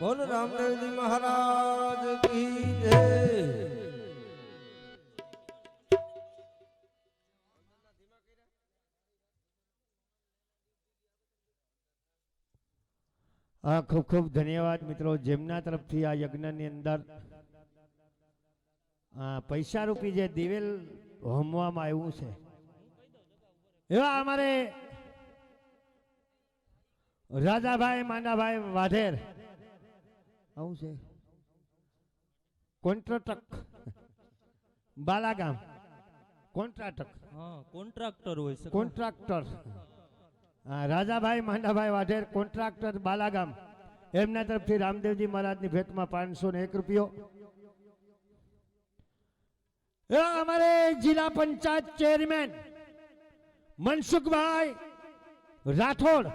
બોલ રામદેવજી મહારાજ કી જય। ખૂબ ખૂબ ધન્યવાદ મિત્રો, જેમના તરફથી આ યજ્ઞની અંદર પૈસા રૂપી જે દિવેલ હોમવામાં આવ્યું છે, એવા અમારે રાજાભાઈ માંડાભાઈ વાઢેર આવું છે કોન્ટ્રાક્ટર બાલાગામ કોન્ટ્રાક્ટર હોય છે કોન્ટ્રાક્ટર રાજાભાઈ માંડાભાઈ વાઢેર કોન્ટ્રાક્ટર બાલાગામ, એમના તરફથી રામદેવજી મહારાજની ભેટમાં 501 રૂપિયો। અમારે જિલ્લા પંચાયત ચેરમેન મનસુખભાઈ રાઠોડ,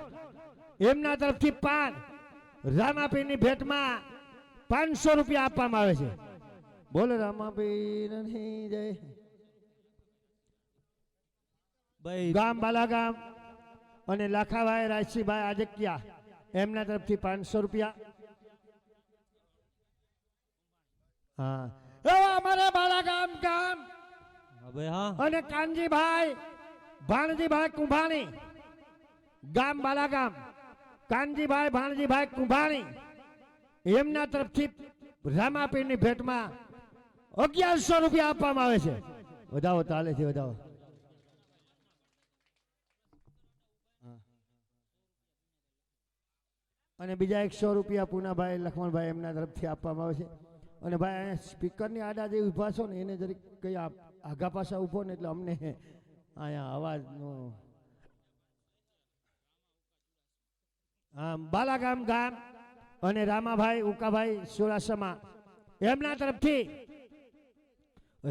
એમના તરફથી પાન રામાપીરની ભેટમાં 500 રૂપિયા આપવામાં આવે છે। બોલો રામાપીરની જય। ગામ બાલાગામ અને લાખાભાઈ રાયસીભાઈ આજકિયા, એમના તરફથી 500 રૂપિયા। હા, અમારે બાલાગામ ગામ અને કાનજીભાઈ ભાણજીભાઈ કુંભાણી, ગામ બાલાગામ કાનજીભાઈ ભાણજીભાઈ કુંભાણી, એમના તરફથી રામાપીરની ભેટમાં 1100 રૂપિયા આપવામાં આવે છે। વધાવો ચાલે છે, વધાવો। અને બીજા 100 રૂપિયા પૂનાભાઈ લખમણભાઈ, એમના તરફથી આપવામાં આવે છે। અને ભાઈ અહીંયા સ્પીકરની આડા જે ઊભા છો ને, એને જરીક કઈ આગા પાછા ઊભો ને, એટલે અમને અહીંયા અવાજનો બાલાગામ ગામ અને રામાભાઈ ઉકાભાઈ સુરાસમા, એમના તરફથી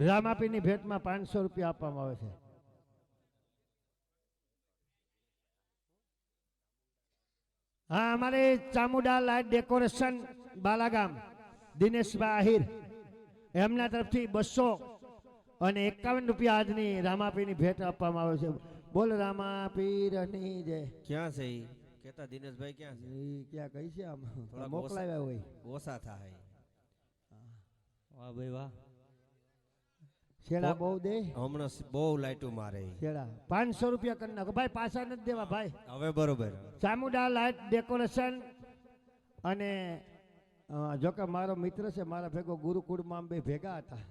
રામાપીની ભેટમાં 500 રૂપિયા આપવામાં આવે છે। હા, અમારે ચામુંડા લાઇટ ડેકોરેશન બાલાગામ દિનેશભાઈ આહિર, એમના તરફથી 251 રૂપિયા આજની રામાપીરની ભેટ આપવામાં આવે છે। બોલ રામાપીરની જય। ક્યાં છે ઈ કેતા દિનેશભાઈ? ક્યાં છે ઈ? ક્યાં કઈ છે? આમ મોકલાવ્યા હોય, ઓસા થાય। વાહ ભાઈ વાહ, છેડા બહુ દે, હમણાં બહુ લાઈટો મારે છેડા 500 રૂપિયા કરી નાખો ભાઈ, પાછા નથી દેવા ભાઈ। હવે બરોબર। ચામુંડા લાઇટ ડેકોરેશન અને જોકે મારો મિત્ર છે, મારા ભેગો ગુરુકુળમાં બે ભેગા હતા।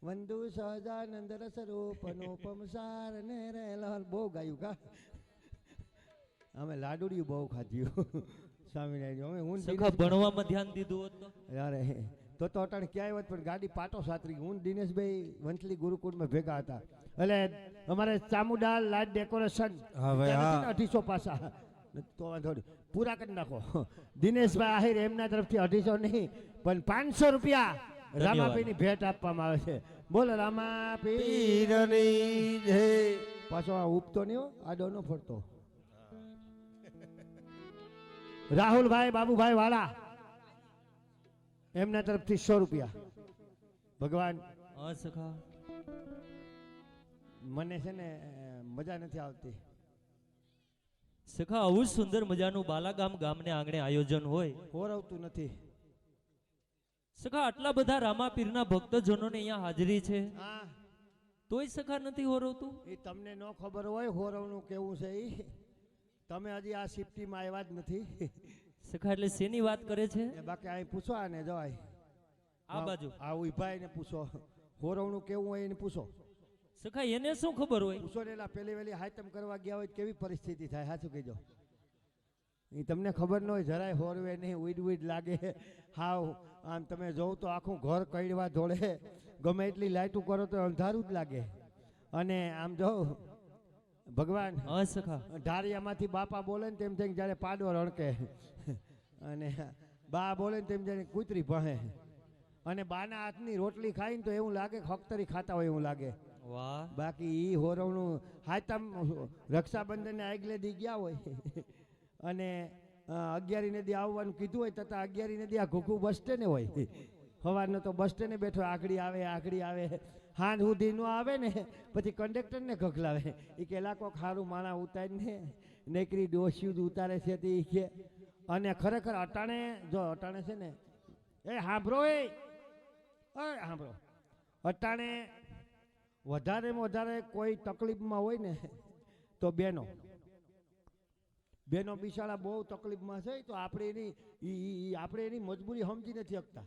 વંદુ સહજાનંદ રસરૂપ અનુપમ સાર ને રેલહર, બહુ ગાયું કા અમે લાડુડિયું બહુ ખાધ્યું સ્વામિનારાયણ। અમે હું ભણવામાં ધ્યાન દીધું હોત તો યાર તો અટાણે ક્યાંય હોત, પણ ગાડી પાટો સાતરી, હું દિનેશભાઈ વંથલી ગુરુકુળમાં ભેગા હતા। એટલે અમારે ચામુંડા લાઇટ ડેકોરેશન 250 પાસા તો પૂરા કરી નાખો। દિનેશભાઈ આહિર, એમના તરફથી 250 નહીં પણ 500 રૂપિયા રામાપીરની ભેટ આપવામાં આવે છે। બોલો રામાપીરની જય। પાછો આ ઉપતો નહીં હો, આડો ન ફરતો। રાહુલભાઈ બાબુભાઈ વાળા, એમના તરફથી 100 રૂપિયા। ભગવાન મને છે ને મજા નથી આવતી સખા, આવું સુંદર મજાનું બાલાગામ ગામને આંગણે આયોજન હોય, હોરવતું નથી સખા। આટલા બધા રામાપીરના ભક્તજનોને અહીંયા હાજરી છે, તોય સખા નથી હોરવતું? એ તમને ન ખબર હોય હોરવનું કેવું છે, એ તમે હજી આ સિફ્ટીમાં આવ્યા જ નથી સખા। એટલે શેની વાત કરે છે? બાકી અહીં પૂછો આને, જવાય આ બાજુ આ ઉભાઈને પૂછો હોરવનું કેવું હોય એને પૂછો સખા, એને શું ખબર હોય? પૂછો ને, એલા પેલી વેલી હાઈતમ કરવા ગયા હોય કેવી પરિસ્થિતિ થાય, સાચું કહેજો। એ તમને ખબર ન હોય, જરાય હોરવે નહીં, ઉઈડ લાગે હાવ આમ તમે જોવ તો આખું ઘર કઈડવા ધોળે, ગમે એટલી લાઈટું કરો તો અંધારું જ લાગે। અને આમ જો ભગવાન ઢારિયામાંથી બાપા બોલે ને તેમ થાય જ્યારે પાડો રણકે, અને બા બોલે ને તેમ જાણે કૂતરી ભણે, અને બાના હાથની રોટલી ખાઈને તો એવું લાગે ખખતરી ખાતા હોય એવું લાગે। વાહ, બાકી ઈ હોરવનું હાતમ રક્ષાબંધન ને આગલે દી ગયા હોય અને 11 નદી આવવાનું કીધું હોય, તથા 11 નદી આ ઘૂઘું બસ સ્ટેન્ડ હોય, સવારનો તો બસ સ્ટેન્ડે બેઠો, આકડી આવે હાંજ સુધી ન આવે ને પછી કંડક્ટરને ખખલાવે, એ કે લાકો ખારું માણા ઉતારીને નેકરી ડોસ્યું જ ઉતારે છે તે કે અને ખરેખર અટાણે જો અટાણે છે ને એ સાંભળો સાંભળો અટાણે વધારેમાં વધારે કોઈ તકલીફમાં હોય ને તો બેનો બિચારા બહુ તકલીફમાં છે તો આપણે એની મજબૂરી સમજી નથી શકતા.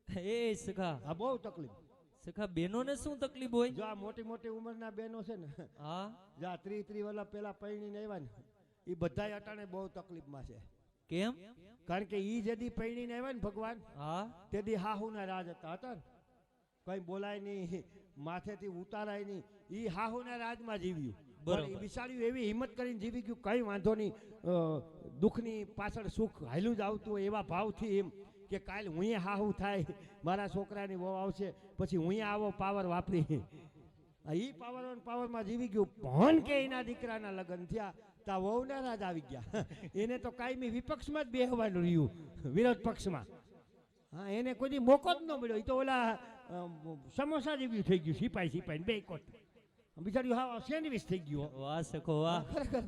એ સખા આ બહુ તકલીફ. સખા બેનોને શું તકલીફ હોય? જો આ મોટી મોટી ઉંમરના બેનો છે ને હા જા 30 વર્ષ પેલા પૈણીને આવ્યા ને એ બધાય અટાણે બહુ તકલીફમાં છે. કેમ? કારણ કે ઈ જેદી પૈણીને આવ્યા ને ભગવાન હા તેદી હાહુના રાજ હતા ને કઈ બોલાય નહીં માથેથી ઉતારાય નહીં. ઈ હાહુના રાજમાં જીવ્યું. બરોબર. બિચાર્યું એવી હિંમત કરીને જીવી ગયું કઈ વાંધો નહીં દુઃખની પાછળ સુખ હાલ્યું જ આવતું હોય એવા ભાવથી એમ કે કાલ હું હાહુ થાય મારા છોકરાની વહુ આવશે પછી હું આવો પાવર વાપરી ઈ પાવરમાં જીવી ગયું. ભણ કે એના દીકરાના લગ્ન થયા તા વહુના રાજ આવી ગયા. એને તો કાયમી વિપક્ષમાં જ બેહવાનું રહ્યું વિરોધ પક્ષમાં. હા એને કોઈ મોકો જ ન મળ્યો. એ તો ઓલા સમોસા જેવું થઈ ગયું સિપાઈ બે કોટ બિચાર્યું હા સેન્ડવિચ થઈ ગયું. વાહ સખો વાહ. ખરેખર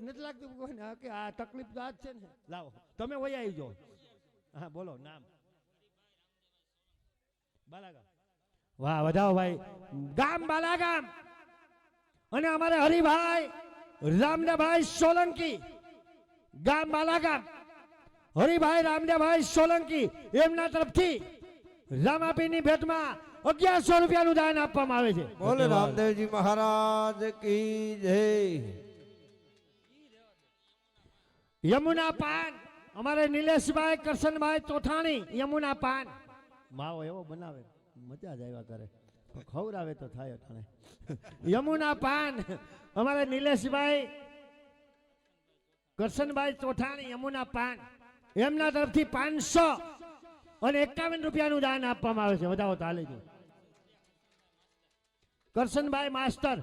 નથી લાગતું કોઈને કે આ તકલીફ તો આ જ છે ને. લાવો તમે વહી આવી જાઓ. હા બોલો નામ. બાલાગામ. વાહ વધાવો ભાઈ. ગામ બાલાગામ અને અમારે હરિભાઈ રામદેવભાઈ સોલંકી ગામ બાલાગામ હરિભાઈ રામદેવભાઈ સોલંકી એમના તરફથી રામાપીરની ભેટમાં 1100 રૂપિયાનું દાન આપવામાં આવે છે. બોલે રામદેવજી મહારાજ કી જય. યમુના પાન અમારે નિલેશભાઈ કરશનભાઈ ચોથાણી યમુના પાન માવો એવો બનાવે મજા જ આવ્યા કરે ખવડાવે તો થાય અટાણે. યમુના પાન અમારે નિલેશભાઈ કરશનભાઈ ચોથાણી યમુના પાન એમના તરફથી 551 રૂપિયાનું દાન આપવામાં આવે છે. વધાવો ચાલે છે. કરશનભાઈ માસ્ટર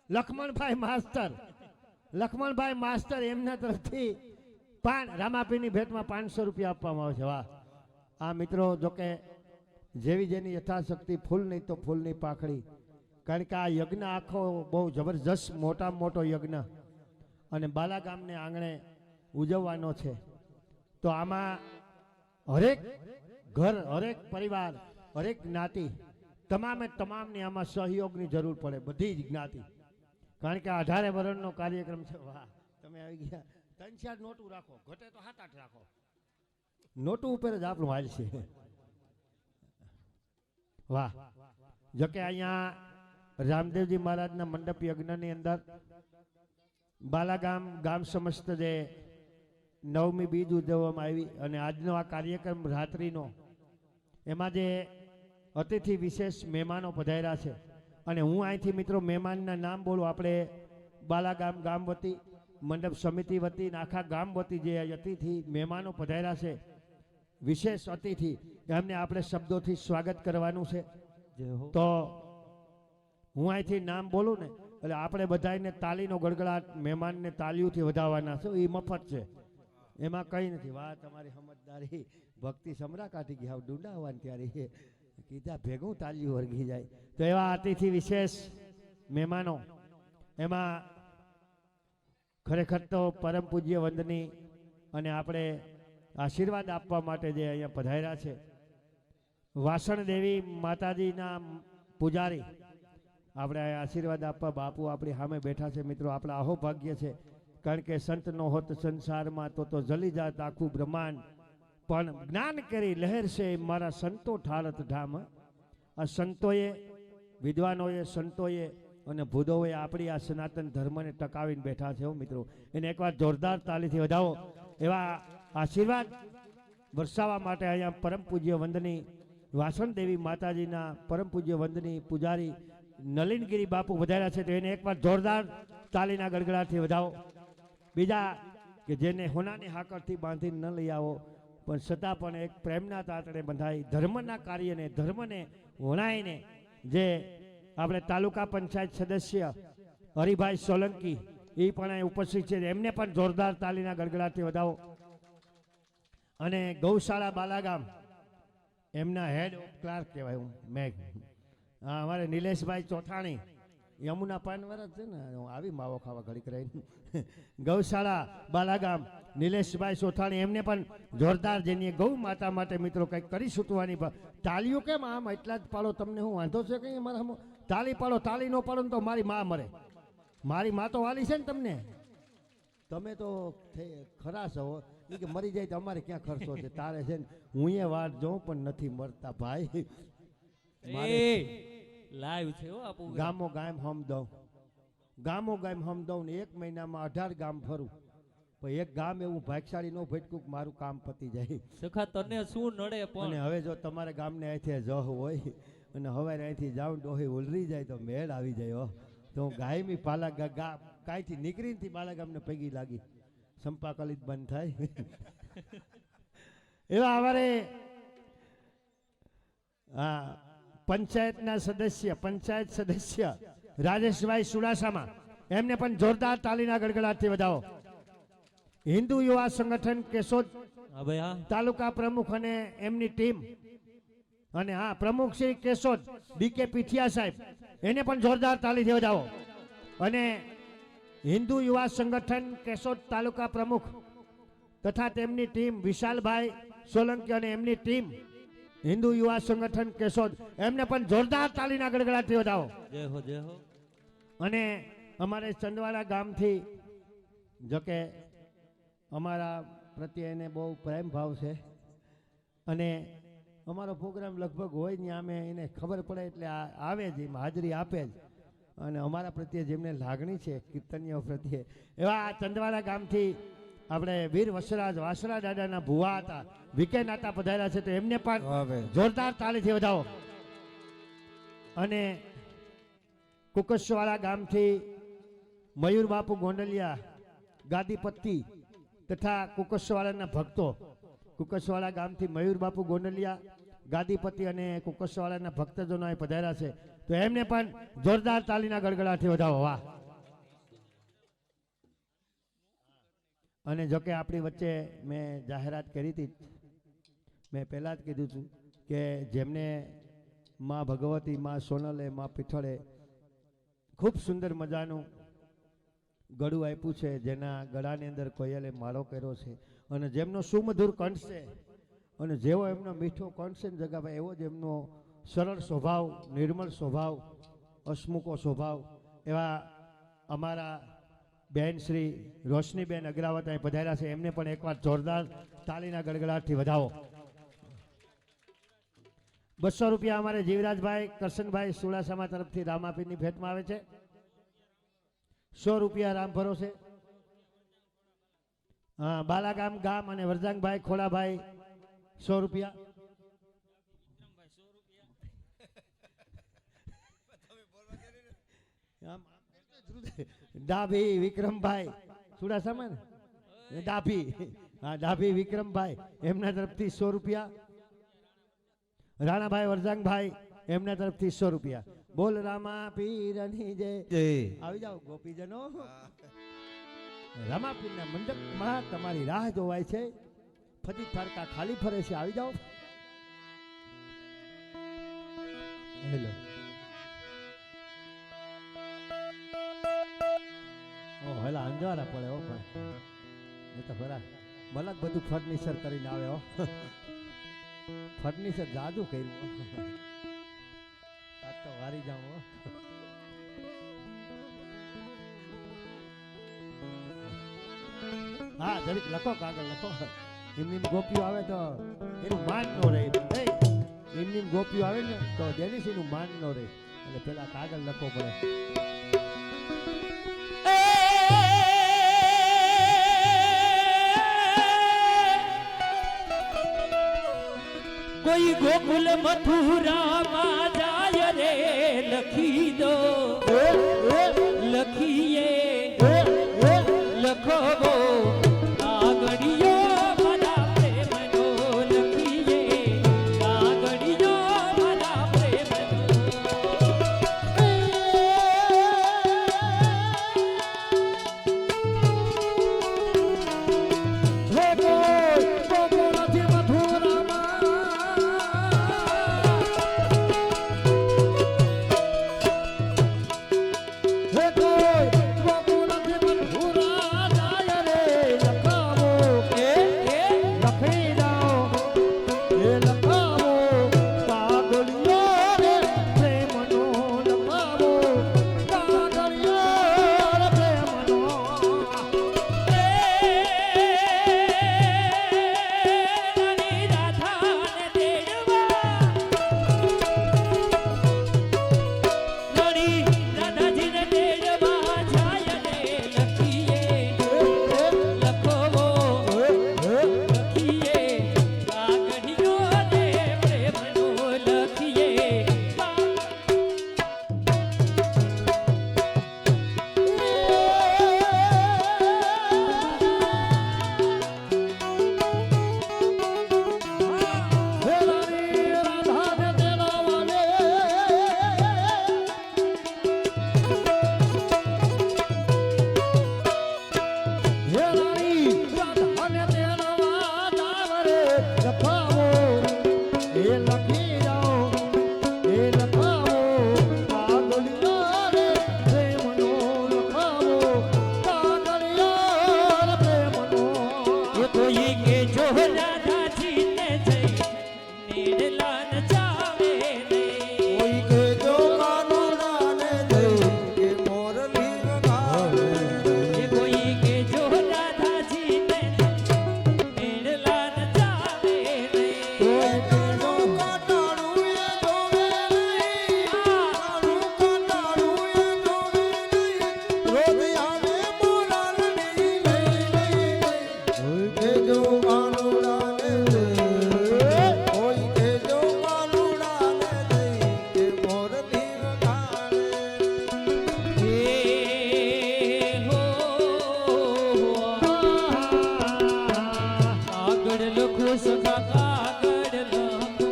લખમણભાઈ માસ્ટર એમના તરફથી પાન રામાપીરની ભેટમાં 500 રૂપિયા આપવામાં આવે છે. વાહ. આ મિત્રો જોકે જેવી જેની યથાશક્તિ ફૂલ નહીં તો ફૂલની પાખડી. કારણ કે આ યજ્ઞ આખો બહુ જબરજસ્ત મોટામાં મોટો યજ્ઞ અને બાલાગામને આંગણે ઉજવવાનો છે. તો આમાં હરેક ઘર હરેક પરિવાર હરેક જ્ઞાતિ તમામની આમાં સહયોગની જરૂર પડે બધી જ જ્ઞાતિ. કારણ કે 18 વર્ષનો કાર્યક્રમ છે. વાહ તમે આવી ગયા. 3-4 નોટું રાખો ઘટે તો 7-8 રાખો. નોટું ઉપર જ આપણું હાલ છે. વાહ. જોકે અહીંયા રામદેવજી મહારાજના મંડપ યજ્ઞની અંદર બાલાગામ ગામ સમસ્ત જે 9મી બીજ ઉજવવામાં આવી અને આજનો આ કાર્યક્રમ રાત્રિનો એમાં જે અતિથિ વિશેષ મહેમાનો પધાર્યા છે અને હું અહીંથી મિત્રો મહેમાનના નામ બોલું. આપણે બાલાગામ ગામ વતી મંડપ સમિતિ વતી આખા ગામ વતી જે અતિથિ મહેમાનો પધાર્યા છે વિશેષ અતિથિ એમને આપણે શબ્દોથી સ્વાગત કરવાનું છે. તો હું અહીંથી નામ બોલું ને એટલે આપણે બધાને તાલીનો ગડગડાટ મહેમાનને તાલીઓથી વધાવવાના છે. એ મફત છે એમાં કંઈ નથી. વાહ તમારી સમજદારી ભક્તિ સમરા કાઢી ગયા ડુંડા આવવાની ત્યારે કીધા ભેગું તાલીઓ વર્ગી જાય. તો એવા અતિથિ વિશેષ મહેમાનો એમાં ખરેખર તો પરમ પૂજ્ય વંદની અને આપણે આશીર્વાદ આપવા માટે જે અહીંયા પધાર્યા છે વાસણ દેવી માતાજીના પૂજારી આપણે આશીર્વાદ આપવા બાપુ આપણી સામે બેઠા છે. મિત્રો આપણા અહોભાગ્ય છે. કારણ કે સંત નો હોત સંસારમાં તો જલી જાત આખું બ્રહ્માંડ પણ જ્ઞાન કરી લહેર છે મારા સંતો ઠારત ધામ. આ સંતોએ વિદ્વાનોએ સંતોએ અને ભૂદોએ આપણી આ સનાતન ધર્મને ટકાવીને બેઠા છે. મિત્રો એને એકવાર જોરદાર તાલીથી વધાવો. એવા આશીર્વાદ વરસાવવા માટે અહીંયા પરમ પૂજ્ય વંદની વાસણ દેવી માતાજીના પરમ પૂજ્ય વંદની પૂજારી નલિનગીરી બાપુ વધાર્યા છે. તો એને એકવાર જોરદાર તાલીના ગડગડાટથી વધાવો. બીજા કે જેને હોનાની હાકરથી બાંધીને ન લઈ આવો પણ છતાં પણ એક પ્રેમના તાતણે બંધાઈ ધર્મના કાર્યને ધર્મને વણાઈને જે આપણે તાલુકા પંચાયત સદસ્ય હરિભાઈ સોલંકી એ પણ અહીં ઉપસ્થિત છે. એમને પણ જોરદાર તાલીના ગડગડાટથી વધાવો. અને ગૌશાળા બાલાગામ એમના હેડ ઓફ ક્લાર્ક કહેવાય હું મેઘ અમારે નિલેશભાઈ ચોથાણી યમુના પાનવાળા જ છે ને, હું આવી માવો ખાવા ઘડી કરાવી. ગૌશાળા બાલાગામ નિલેશભાઈ સોથાણી, એમને પણ જોરદાર જેની ગૌ માતા માટે મિત્રો કંઈક કરી સૂટવાની. તાલીઓ કેમ આમ એટલા જ પાડો, તમને હું વાંધો છે કંઈ અમારા? તાલી પાડો, તાલી ન પાડો ને તો મારી માં મરે. મારી માં તો વાલી છે ને તમને. તમે તો ખરા છો એ કે મરી જાય તો અમારે ક્યાં ખર્ચો છે. તારે છે ને હું એ વાટ જોઉં પણ નથી મરતા ભાઈ. લાઈવ છે હો આપું. ગામો ગામ હમ દઉં, ગામો ગામ હમ દઉં ને 1 મહિનામાં 18 ગામ ફરું, પણ એક ગામ એવું ભાગશાળી નો ભટકું કે મારું કામ પતી જાય. સખા તને શું નડે પણ. અને હવે જો તમારે ગામને અહીંથી જહ હોય અને હવે અહીંથી જાઉં ડોહી ઉલરી જાય તો મેળ આવી જાય. હો તો હું ગાયમી પાલા કાંઈથી નીકળીને બાલા ગામને પૈકી લાગી સંપાકલી જ બંધ થાય. એવા અમારે હા પંચાયતના સદસ્ય, પંચાયત સદસ્ય રાજેશભાઈ સુડાસામાં, એમને પણ જોરદાર તાલીના ગડગડાટથી વધાવો. હિન્દુ યુવા સંગઠન કેશોદ તાલુકા પ્રમુખ અને એમની ટીમ, અને હા પ્રમુખ શ્રી કેશોદ ડીકે પીઠિયા સાહેબ, એને પણ જોરદાર તાલીથી વધાવો. અને હિન્દુ યુવા સંગઠન કેશોદ તાલુકા પ્રમુખ તથા તેમની ટીમ વિશાલભાઈ સોલંકી અને એમની ટીમ હિન્દુ યુવા સંગઠન કેશોદ, એમને પણ જોરદાર તાલીના ગડગડાટથી વધાવો. જય હો, જય હો. અને અમારે ચંદવાડા ગામથી, જોકે અમારા પ્રત્યે એને બહુ પ્રેમ ભાવ છે અને અમારો પ્રોગ્રામ લગભગ હોય ને અમે એને ખબર પડે એટલે આવે જ, એમ હાજરી આપે જ. અને અમારા પ્રત્યે જેમને લાગણી છે કીર્તનીઓ પ્રત્યે, એવા ચંદવાડા ગામથી આપણે વીર વસરાજ વાસરા દાદાના ભુવા હતા વિકે નાતા પધાર્યા છે, તો એમને પણ જોરદાર તાળીથી વધાવો. અને કુકસવાડા ગામથી મયુર બાપુ ગોંડલિયા ગાદીપતિ તથા કુકસવાડાના ભક્તો, કુકસવાડા ગામથી મયુર બાપુ ગોંડલિયા ગાદીપતિ અને કુકસવાડાના ભક્તજનો અહીં પધાર્યા છે, તો એમને પણ જોરદાર તાલીના ગડગડાટથી વધાવો. વાહ. અને જોકે આપણી વચ્ચે મેં જાહેરાત કરી હતી, મેં પહેલાં જ કીધું હતું કે જેમને માં ભગવતી, માં સોનલે, માં પીઠળે ખૂબ સુંદર મજાનું ગળું આપ્યું છે, જેના ગળાની અંદર કોયલે માળો કર્યો છે, અને જેમનો સુમધુર કંઠ છે, અને જેવો એમનો મીઠો કંઠ છે ને જગાભાઈ, એવો જ એમનો સરળ સ્વભાવ, નિર્મળ સ્વભાવ, હસમુખો સ્વભાવ, એવા અમારા બેન શ્રી રોશનીબેન અગ્રાવત અહીં પધાર્યા છે, એમને પણ એકવાર જોરદાર તાલીના ગડગડાટથી વધાવો. 200 રૂપિયા અમારે જીવરાજભાઈ કરશનભાઈ સુડાસામા તરફથી રામાપીરની ભેટમાં આવે છે. 100 રૂપિયા રામ ભરોસે. હા બાલાગામ ગામ અને વરજાંગભાઈ ખોડાભાઈ 100 રૂપિયા. ડાભી વિક્રમભાઈ સુડાસામા ને ડાભી, હા ડાભી વિક્રમભાઈ, એમના તરફથી 100 રૂપિયા. રાણાભાઈ વરજાંગભાઈ, એમના તરફથી 100 રૂપિયા. બોલ રામા પીરની જય. આવી જાઓ ગોપીજનો, રામા પીરના મંડપમાં તમારી રાહ જોવાય છે. ફતી થારકા ખાલી ફરે છે, આવી જાઓ. હેલો. ઓ હેલા અંજારા પડે હો પણ એ તો ખરા મલક બધું ફર્નિચર કરીને આવે હો. ફર્નિચર જાદુ કર્યું. આજ તો વારી જાઉં હો. હા જરીક લખો, કાગળ લખો. એમની ગોપીઓ આવે તો એનું માન નો રહે. એમની ગોપીઓ આવે ને તો જેની એનું માન નો રહે, એટલે પેલા કાગળ લખવો પડે. કોઈ ગોકુલ મથુરામાં જાય રે, લખી દો લખીએ લખો કાગળિયો મારા પ્રેમનો, લખીએ કાગળિયો મારા પ્રેમનો. એ લખી જાઓ એ લખાવો કાગળિયા રે પ્રેમનો લખાવો કાગળિયા રે પ્રેમનો એ કોઈ કે જો રાધાજી ને જઈ નીડલા ન જાવે ને કોઈ કે જો કાનુડાને જઈ કે મોરલી વગાડે એ કોઈ કે જો રાધાજી ને નીડલા ન જાવે ને કોઈ કે જો કાટાળું એ જોવે નહીં કાળું કાટાળું એ જોવે નહીં રોજ આવે મોરલની લઈ કોઈ કે જો કાનુડાને જઈ કોઈ કે જો કાનુડાને જઈ કે મોરલી વગાડે એ હો કાગળ લખો સખા કાગળ લખો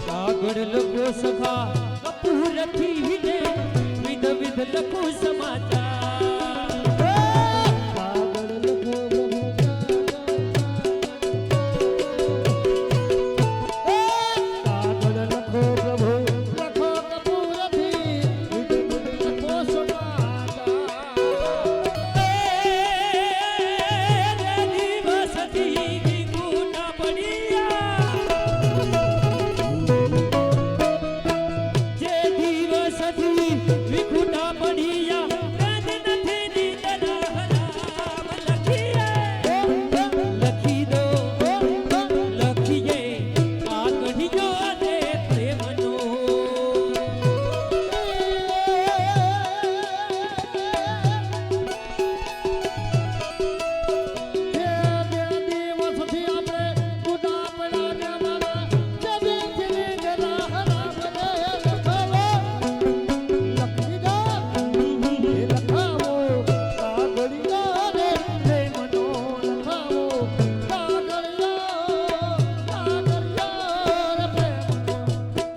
કાગળ લખો સખા કપૂરથી વિને વિધ વિધ લખો સમાચાર કાગળ લખો કાગળ લખો પ્રભુ લખો કપૂરથી લખો સમાચાર દિવસથી વિકુટા પડ્યા જે દિવસથી વિકુટા પડ્યા રાત નથી દીકરા હરામ લખી દો લખીએ કાગળિયો ને પ્રેમનો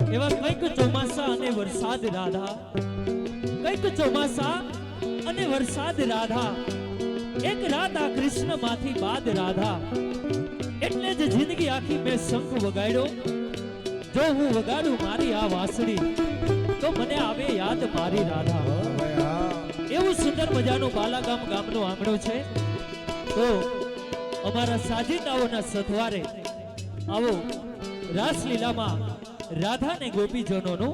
એવા કંઈક ચોમાસા અને વરસાદ રાધા કંઈક ચોમાસા અને વરસાદ રાધા એક રાત આ કૃષ્ણ માંથી બાદ રાધા એટલે જ જિંદગી આખી મેં શંખ વગાડ્યો જો હું વગાડું મારી આ વાંસળી તો મને આવે યાદ મારી રાધા એવું સુંદર મજાનું બાલાગામ ગામનો આંગણો છે તો અમારા સાજિંદાઓના સથવારે આવો રાસલીલામાં રાધા ને ગોપીજનોનું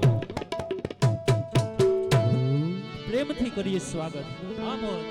પ્રેમથી કરીએ સ્વાગત આમોદ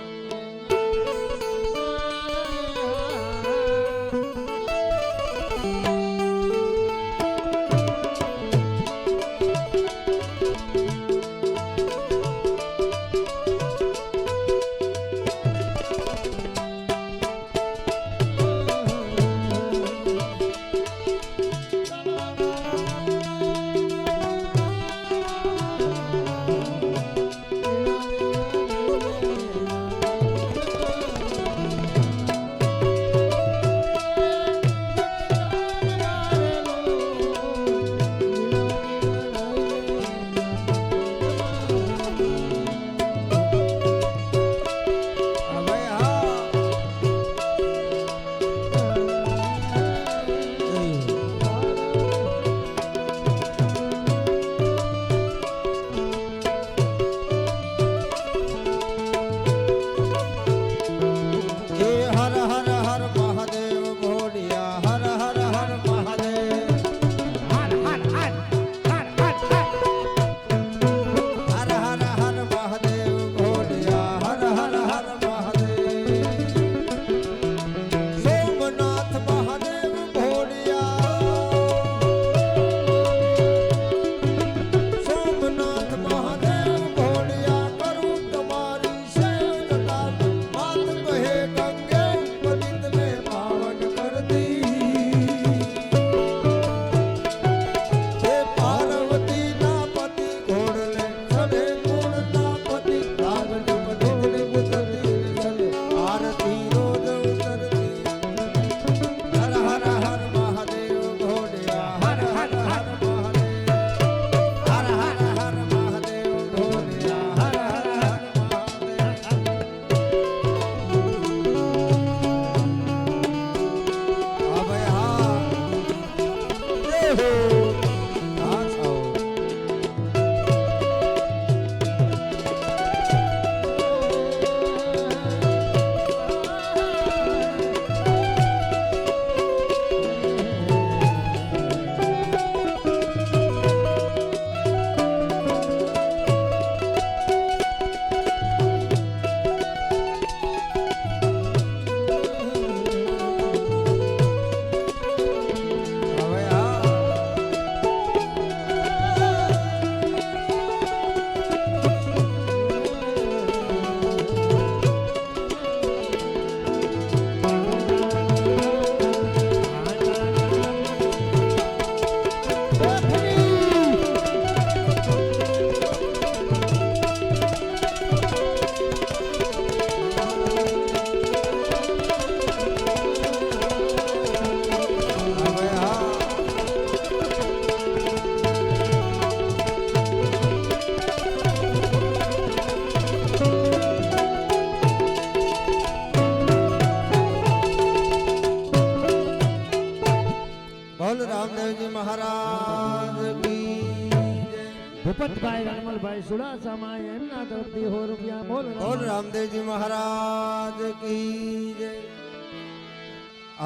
ગણપતભાઈ રણમલભાઈ સુડાસામાં એમના તરફથી 100 રૂપિયા બોલ બોલ રામદેવજી મહારાજ કી જય.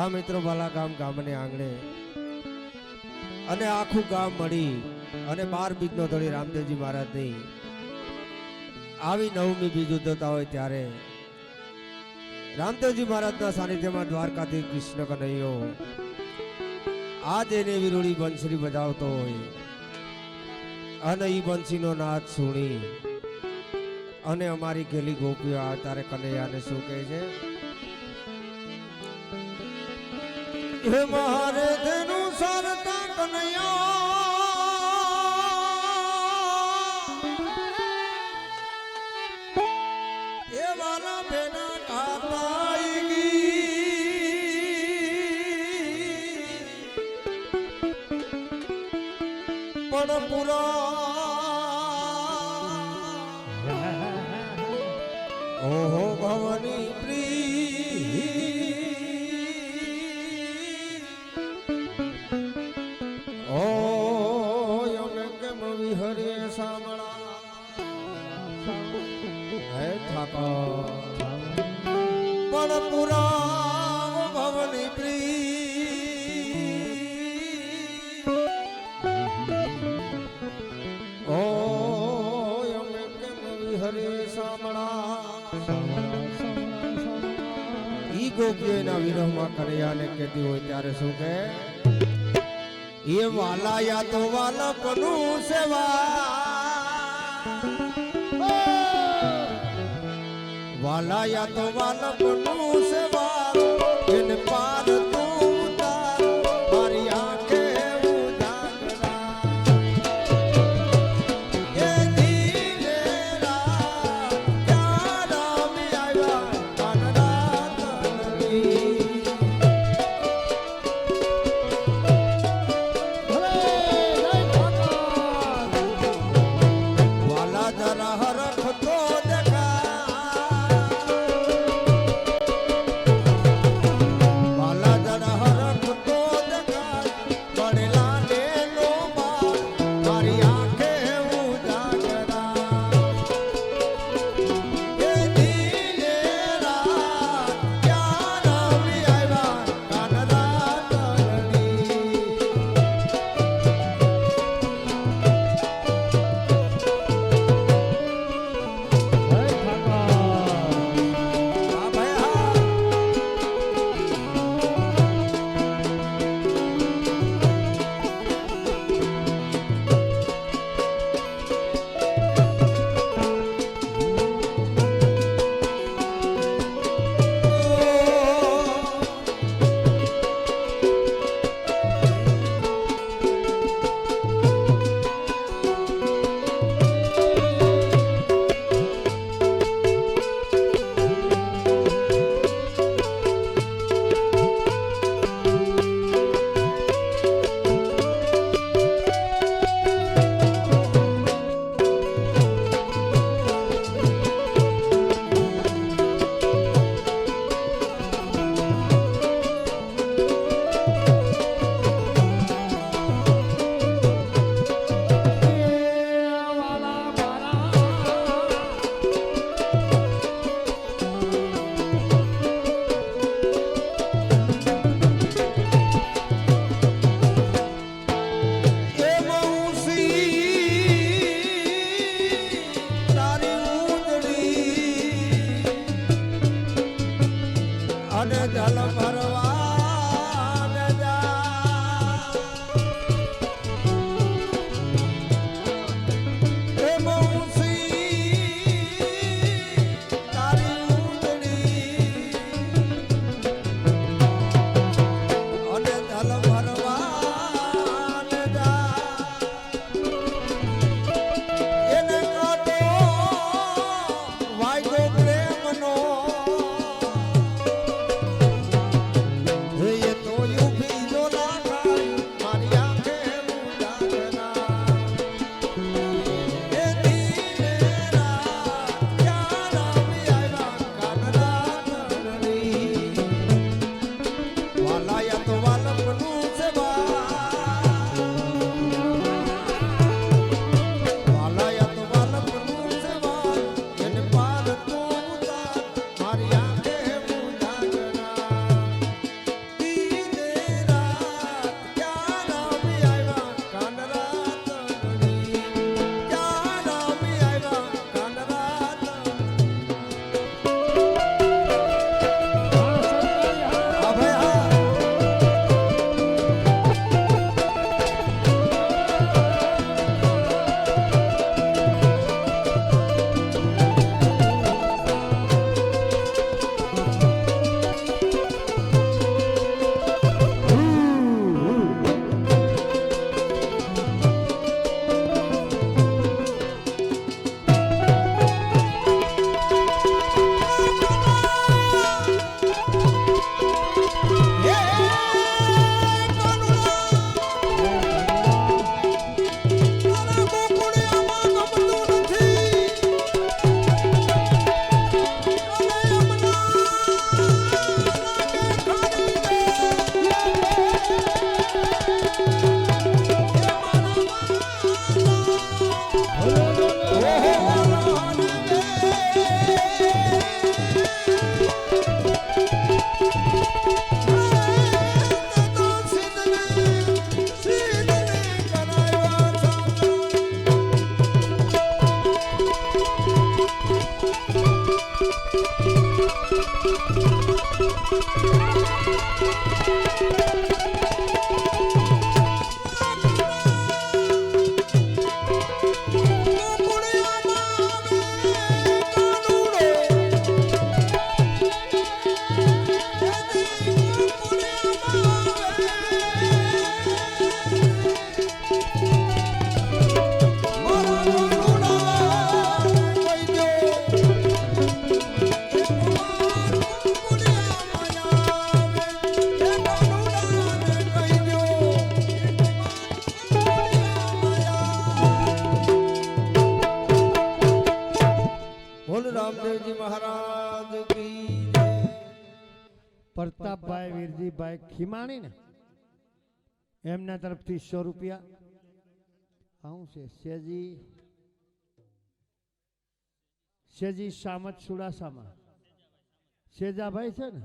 આ મિત્રો બાલા ગામને આંગણે અને આખું ગામ મળી અને 12 બીજનો ધણી રામદેવજી મહારાજની આવી નવમી બીજ ઉજવતા હોય ત્યારે રામદેવજી મહારાજના સાનિધ્યમાં દ્વારકાથી કૃષ્ણ કનૈયો આજ એની વિરુળી બંસરી બજાવતો હોય અને ઈ બંસીનો નાદ સુણી અને અમારી ગેલી ગોપીઓ આ તારે કનૈયાને શું કહે છે? હે મારે તેનું સરતા કનૈયા એ વાલા બેના કાતાઈગી પણ પુરા ઓહો ભવની પ્રી ઓ અમે કેમ વિહરે સાંભળા હે ઠાકોર પણ પુરા ભવની પ્રી ઓ અમે કેમ વિહરે સાંભળા ઈ ગોપીઓના વિરહમાં કનૈયાને કહેતી હોય ત્યારે શું કહે? એ વાલા યા તો વાલપનું સેવા વાલા યા તો વાલપનું સેવા એને પાર તું ઉતાર મારી આંખે ઉજાગરા એ ધીરે રાત ક્યાં રામી આવ્યા કાનડા તનની વાલા જરા હરખ તો વાલા જરા હરખ તો પડેલા ને નો બાર મારી આંખે ઉજાગરા એ ધીરે રાત ક્યાં રામી આવ્યા કાનડા તનની હા ભાઈ હા એ મૌસી તારી ઉજળી અને જલ ભરવા ને જા એ મૌસી તારી ઉજળી અને જલ ભરવા ને જા એને કાઢો વાયદો પ્રેમનો બોલ રામદેવજી મહારાજ કી જય. પ્રતાપભાઈ વીરજીભાઈ ખીમાણી ને એમના તરફથી 100 રૂપિયા. આવું છે શેજી સામત સુડાસામાં શેજાભાઈ છે ને